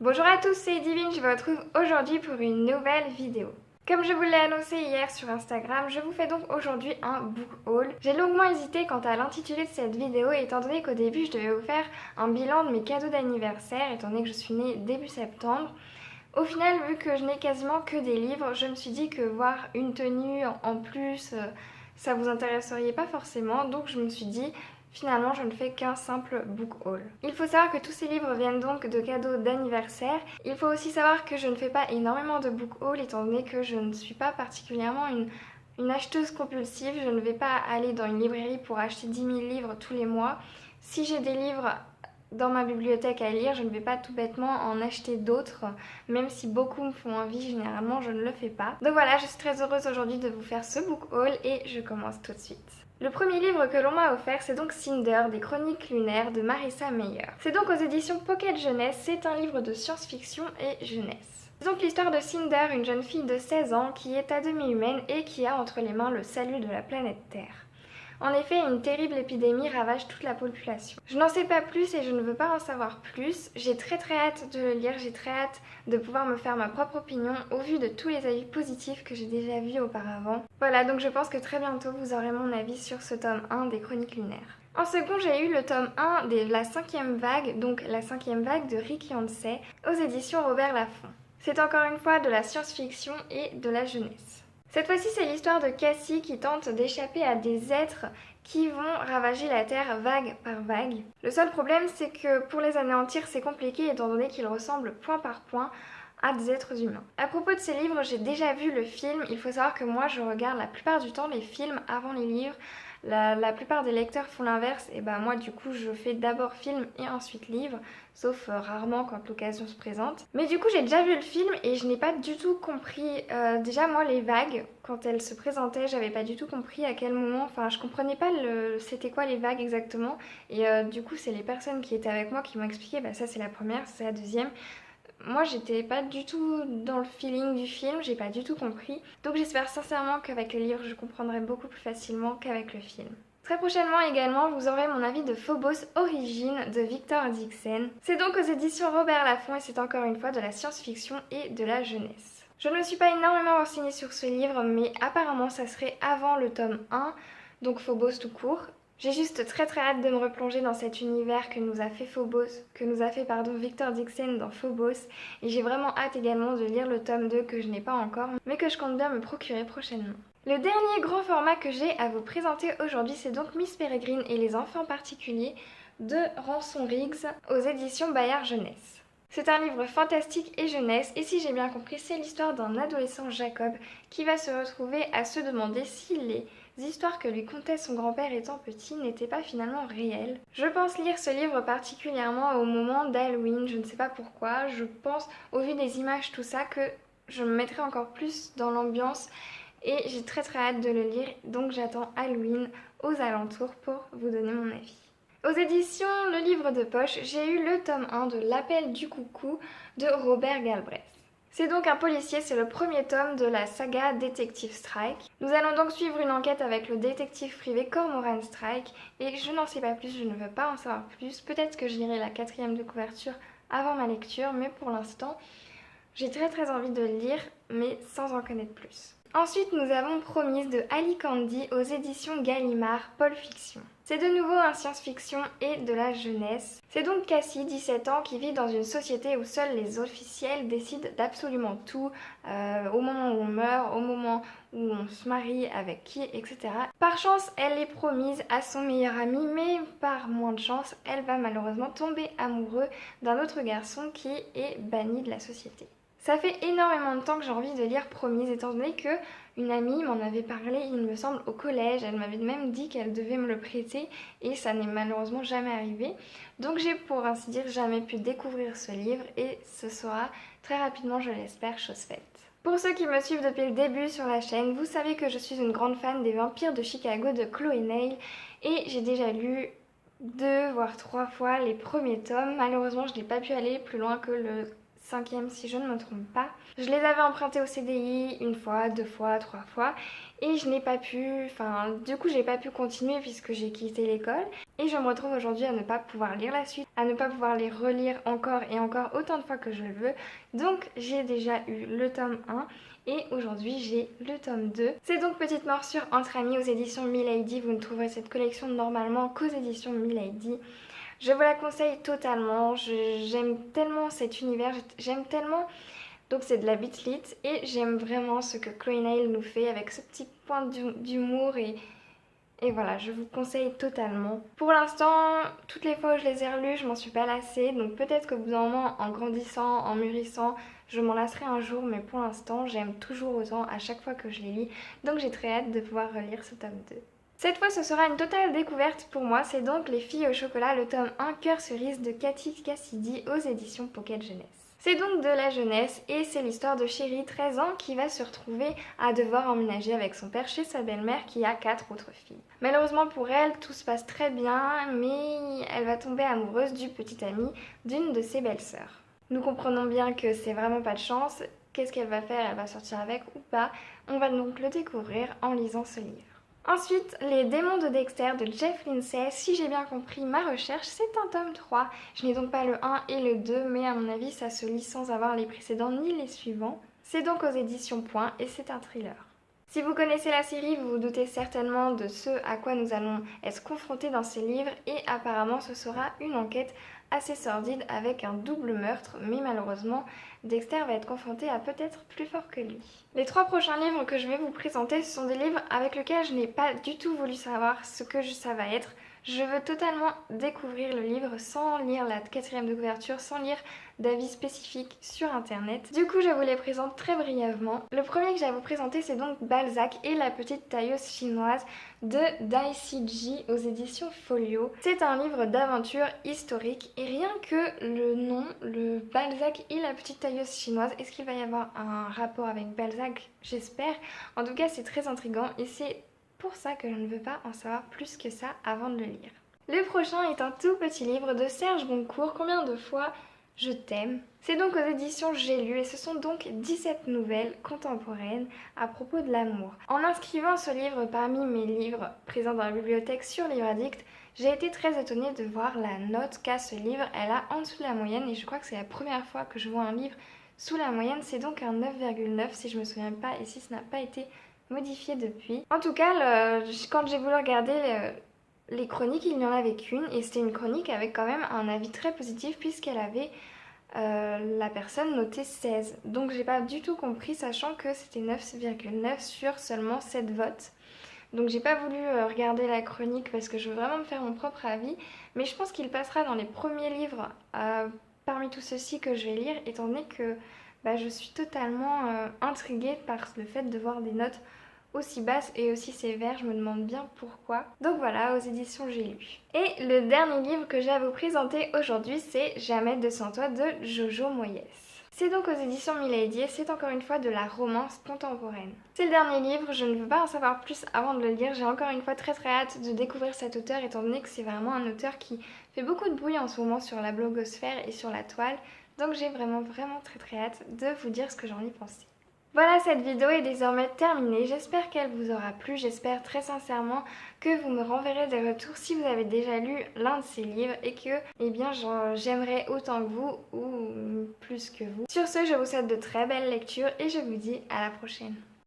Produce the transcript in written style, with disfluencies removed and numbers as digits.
Bonjour à tous, c'est Divine, je vous retrouve aujourd'hui pour une nouvelle vidéo. Comme je vous l'ai annoncé hier sur Instagram, je vous fais donc aujourd'hui un book haul. J'ai longuement hésité quant à l'intitulé de cette vidéo étant donné qu'au début je devais vous faire un bilan de mes cadeaux d'anniversaire étant donné que je suis née début septembre. Au final, vu que je n'ai quasiment que des livres, je me suis dit que voir une tenue en plus, ça vous intéresserait pas forcément, donc je me suis dit finalement je ne fais qu'un simple book haul. Il faut savoir que tous ces livres viennent donc de cadeaux d'anniversaire. Il faut aussi savoir que je ne fais pas énormément de book haul étant donné que je ne suis pas particulièrement une acheteuse compulsive. Je ne vais pas aller dans une librairie pour acheter 10 000 livres tous les mois. Si j'ai des livres dans ma bibliothèque à lire, je ne vais pas tout bêtement en acheter d'autres, même si beaucoup me font envie, généralement je ne le fais pas. Donc voilà, je suis très heureuse aujourd'hui de vous faire ce book haul et je commence tout de suite. Le premier livre que l'on m'a offert, c'est donc Cinder, des chroniques lunaires de Marissa Meyer. C'est donc aux éditions Pocket Jeunesse, c'est un livre de science-fiction et jeunesse. C'est donc l'histoire de Cinder, une jeune fille de 16 ans qui est à demi humaine et qui a entre les mains le salut de la planète Terre. En effet, une terrible épidémie ravage toute la population. Je n'en sais pas plus et je ne veux pas en savoir plus. J'ai très hâte de le lire, j'ai très hâte de pouvoir me faire ma propre opinion au vu de tous les avis positifs que j'ai déjà vus auparavant. Voilà, donc je pense que très bientôt vous aurez mon avis sur ce tome 1 des Chroniques lunaires. En second, j'ai eu le tome 1 de la 5e vague, donc la 5e vague de Rick Yancey, aux éditions Robert Laffont. C'est encore une fois de la science-fiction et de la jeunesse. Cette fois-ci, c'est l'histoire de Cassie qui tente d'échapper à des êtres qui vont ravager la Terre vague par vague. Le seul problème, c'est que pour les anéantir, c'est compliqué étant donné qu'ils ressemblent point par point à des êtres humains. À propos de ces livres, j'ai déjà vu le film. Il faut savoir que moi, je regarde la plupart du temps les films avant les livres. La plupart des lecteurs font l'inverse, et ben moi du coup je fais d'abord film et ensuite livre, sauf rarement quand l'occasion se présente. Mais du coup j'ai déjà vu le film et je n'ai pas du tout compris, déjà moi les vagues, quand elles se présentaient, j'avais pas du tout compris à quel moment, enfin je comprenais pas c'était quoi les vagues exactement, et du coup c'est les personnes qui étaient avec moi qui m'ont expliqué, bah ça c'est la première, c'est la deuxième. Moi, j'étais pas du tout dans le feeling du film, j'ai pas du tout compris. Donc j'espère sincèrement qu'avec le livre, je comprendrai beaucoup plus facilement qu'avec le film. Très prochainement également, vous aurez mon avis de Phobos Origine de Victor Dixon. C'est donc aux éditions Robert Laffont et c'est encore une fois de la science-fiction et de la jeunesse. Je ne me suis pas énormément renseignée sur ce livre, mais apparemment ça serait avant le tome 1, donc Phobos tout court. J'ai juste très hâte de me replonger dans cet univers que nous a fait Victor Dixon dans Phobos, et j'ai vraiment hâte également de lire le tome 2 que je n'ai pas encore, mais que je compte bien me procurer prochainement. Le dernier grand format que j'ai à vous présenter aujourd'hui, c'est donc Miss Peregrine et les enfants particuliers de Ranson Riggs aux éditions Bayard Jeunesse. C'est un livre fantastique et jeunesse, et si j'ai bien compris, c'est l'histoire d'un adolescent Jacob qui va se retrouver à se demander si les histoires que lui contait son grand-père étant petit n'étaient pas finalement réelles. Je pense lire ce livre particulièrement au moment d'Halloween, je ne sais pas pourquoi, je pense au vu des images tout ça que je me mettrai encore plus dans l'ambiance et j'ai très hâte de le lire, donc j'attends Halloween aux alentours pour vous donner mon avis. Aux éditions Le Livre de Poche, j'ai eu le tome 1 de L'Appel du Coucou de Robert Galbraith. C'est donc un policier, c'est le premier tome de la saga Détective Strike. Nous allons donc suivre une enquête avec le détective privé Cormoran Strike et je n'en sais pas plus, je ne veux pas en savoir plus. Peut-être que je lirai la 4e de couverture avant ma lecture, mais pour l'instant, j'ai très envie de le lire, mais sans en connaître plus. Ensuite, nous avons Promise de Ali Candy aux éditions Gallimard, Pulp Fiction. C'est de nouveau un science-fiction et de la jeunesse. C'est donc Cassie, 17 ans, qui vit dans une société où seuls les officiels décident d'absolument tout, au moment où on meurt, au moment où on se marie, avec qui, etc. Par chance, elle est promise à son meilleur ami, mais par moins de chance, elle va malheureusement tomber amoureuse d'un autre garçon qui est banni de la société. Ça fait énormément de temps que j'ai envie de lire Promise, étant donné que une amie m'en avait parlé, il me semble, au collège. Elle m'avait même dit qu'elle devait me le prêter et ça n'est malheureusement jamais arrivé. Donc j'ai, pour ainsi dire, jamais pu découvrir ce livre et ce sera très rapidement, je l'espère, chose faite. Pour ceux qui me suivent depuis le début sur la chaîne, vous savez que je suis une grande fan des Vampires de Chicago de Chloé Neil et j'ai déjà lu 2 voire 3 fois les premiers tomes. Malheureusement, je n'ai pas pu aller plus loin que le 5e si je ne me trompe pas. Je les avais empruntés au CDI une fois, 2 fois, 3 fois et je n'ai pas pu, du coup j'ai pas pu continuer puisque j'ai quitté l'école et je me retrouve aujourd'hui à ne pas pouvoir lire la suite, à ne pas pouvoir les relire encore et encore autant de fois que je le veux. Donc j'ai déjà eu le tome 1 et aujourd'hui j'ai le tome 2. C'est donc Petite morsure entre amis aux éditions Milady. Vous ne trouverez cette collection normalement qu'aux éditions Milady. Je vous la conseille totalement, j'aime tellement cet univers, j'aime tellement, donc c'est de la bitlit et j'aime vraiment ce que Chloé Nail nous fait avec ce petit point d'humour et voilà, je vous conseille totalement. Pour l'instant, toutes les fois où je les ai relus, je m'en suis pas lassée, donc peut-être qu'au bout d'un moment, en grandissant, en mûrissant, je m'en lasserai un jour, mais pour l'instant, j'aime toujours autant à chaque fois que je les lis, donc j'ai très hâte de pouvoir relire ce tome 2. Cette fois, ce sera une totale découverte pour moi, c'est donc Les filles au chocolat, le tome 1 Cœur cerise de Cathy Cassidy aux éditions Pocket Jeunesse. C'est donc de la jeunesse et c'est l'histoire de Chérie, 13 ans, qui va se retrouver à devoir emménager avec son père chez sa belle-mère qui a 4 autres filles. Malheureusement pour elle, tout se passe très bien, mais elle va tomber amoureuse du petit ami d'une de ses belles-sœurs. Nous comprenons bien que c'est vraiment pas de chance. Qu'est-ce qu'elle va faire? Elle va sortir avec ou pas? On va donc le découvrir en lisant ce livre. Ensuite, Les démons de Dexter de Jeff Lindsay. Si j'ai bien compris ma recherche, c'est un tome 3. Je n'ai donc pas le 1 et le 2, mais à mon avis, ça se lit sans avoir les précédents ni les suivants. C'est donc aux éditions Point et c'est un thriller. Si vous connaissez la série, vous vous doutez certainement de ce à quoi nous allons être confrontés dans ces livres et apparemment ce sera une enquête assez sordide avec un double meurtre, mais malheureusement Dexter va être confronté à peut-être plus fort que lui. Les 3 prochains livres que je vais vous présenter, ce sont des livres avec lesquels je n'ai pas du tout voulu savoir ce que ça va être. Je veux totalement découvrir le livre sans lire la 4e de couverture, sans lire d'avis spécifiques sur internet. Du coup, je vous les présente très brièvement. Le premier que j'ai à vous présenter, c'est donc Balzac et la petite tailleuse chinoise de Dai Ciji aux éditions Folio. C'est un livre d'aventure historique et rien que le nom, le Balzac et la petite tailleuse chinoise, est-ce qu'il va y avoir un rapport avec Balzac? J'espère. En tout cas, c'est très intriguant et c'est pour ça que je ne veux pas en savoir plus que ça avant de le lire. Le prochain est un tout petit livre de Serge Goncourt, Combien de fois je t'aime. C'est donc aux éditions J'ai lu et ce sont donc 17 nouvelles contemporaines à propos de l'amour. En inscrivant ce livre parmi mes livres présents dans la bibliothèque sur Livre Addict, j'ai été très étonnée de voir la note qu'a ce livre. Elle a en dessous de la moyenne et je crois que c'est la première fois que je vois un livre sous la moyenne. C'est donc un 9,9 si je me souviens pas et si ce n'a pas été modifié depuis. En tout cas, quand j'ai voulu regarder les chroniques, il n'y en avait qu'une et c'était une chronique avec quand même un avis très positif puisqu'elle avait la personne notée 16. Donc j'ai pas du tout compris, sachant que c'était 9,9 sur seulement 7 votes. Donc j'ai pas voulu regarder la chronique parce que je veux vraiment me faire mon propre avis, mais je pense qu'il passera dans les premiers livres parmi tous ceux-ci que je vais lire, étant donné que je suis totalement intriguée par le fait de voir des notes aussi basse et aussi sévère, je me demande bien pourquoi. Donc voilà, aux éditions J'ai lu. Et le dernier livre que j'ai à vous présenter aujourd'hui, c'est Jamais de sans toi de Jojo Moyes. C'est donc aux éditions Milady et c'est encore une fois de la romance contemporaine. C'est le dernier livre, je ne veux pas en savoir plus avant de le lire, j'ai encore une fois très hâte de découvrir cet auteur étant donné que c'est vraiment un auteur qui fait beaucoup de bruit en ce moment sur la blogosphère et sur la toile, donc j'ai vraiment très hâte de vous dire ce que j'en ai pensé. Voilà, cette vidéo est désormais terminée, j'espère qu'elle vous aura plu, j'espère très sincèrement que vous me renverrez des retours si vous avez déjà lu l'un de ces livres et que j'aimerais autant que vous ou plus que vous. Sur ce, je vous souhaite de très belles lectures et je vous dis à la prochaine.